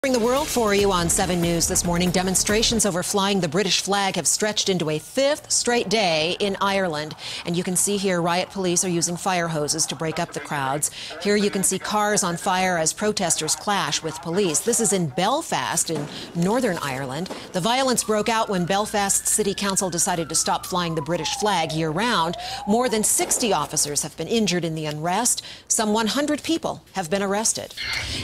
The world for you on 7 News this morning. Demonstrations over flying the British flag have stretched into a 5th straight day in Ireland. And you can see here riot police are using fire hoses to break up the crowds. Here you can see cars on fire as protesters clash with police. This is in Belfast in Northern Ireland. The violence broke out when Belfast City Council decided to stop flying the British flag year-round. More than 60 officers have been injured in the unrest. Some 100 people have been arrested.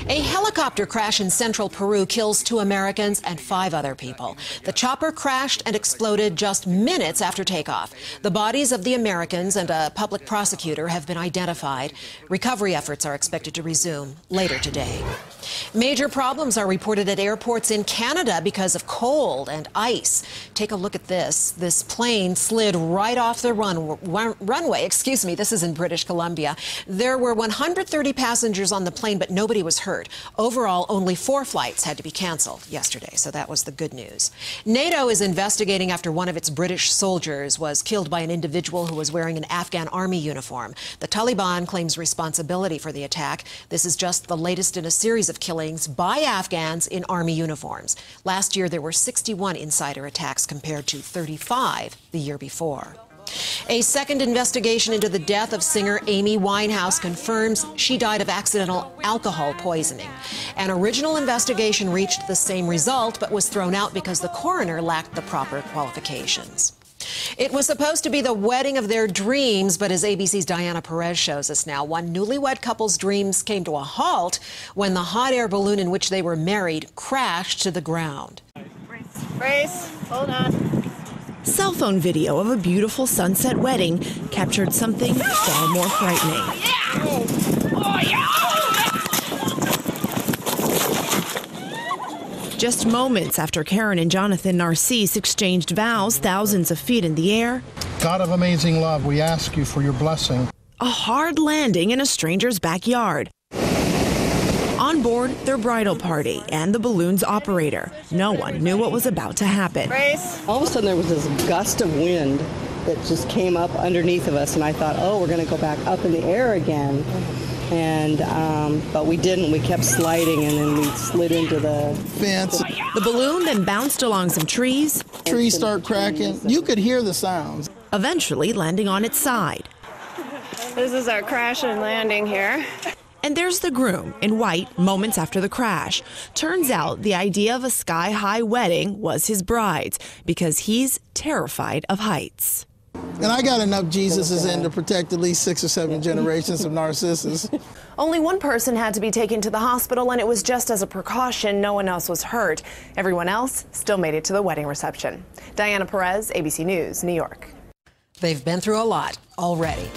A helicopter crash in central Peru kills 2 Americans and 5 other people. The chopper crashed and exploded just minutes after takeoff. The bodies of the Americans and a public prosecutor have been identified. Recovery efforts are expected to resume later today. Major problems are reported at airports in Canada because of cold and ice. Take a look at this. This plane slid right off the runway. This is in British Columbia. There were 130 passengers on the plane, but nobody was hurt. Overall, only 4 flights had to be canceled yesterday, so that was the good news. NATO is investigating after one of its British soldiers was killed by an individual who was wearing an Afghan army uniform. The Taliban claims responsibility for the attack. This is just the latest in a series of killings by Afghans in army uniforms. Last year, there were 61 insider attacks compared to 35 the year before. A second investigation into the death of singer Amy Winehouse confirms she died of accidental alcohol poisoning. An original investigation reached the same result, but was thrown out because the coroner lacked the proper qualifications. It was supposed to be the wedding of their dreams, but as ABC's Diana Perez shows us now, one newlywed couple's dreams came to a halt when the hot air balloon in which they were married crashed to the ground. Brace, hold on. Cell phone video of a beautiful sunset wedding captured something far more frightening. Just moments after Karen and Jonathan Narcisse exchanged vows thousands of feet in the air, God of amazing love, we ask you for your blessing. A hard landing in a stranger's backyard. On board, their bridal party and the balloon's operator. No one knew what was about to happen. Brace. All of a sudden there was this gust of wind that just came up underneath of us, and I thought, oh, we're going to go back up in the air again. And but we didn't. We kept sliding, and then we slid into the fence. The balloon then bounced along some trees. Trees start cracking. You could hear the sounds. Eventually landing on its side. This is our crash and landing here. And there's the groom in white moments after the crash. Turns out the idea of a sky-high wedding was his bride's because he's terrified of heights. And I got enough Jesuses in to protect at least 6 or 7 generations of Narcissus. Only one person had to be taken to the hospital, and it was just as a precaution. No one else was hurt. Everyone else still made it to the wedding reception. Diana Perez, ABC News, New York. They've been through a lot already.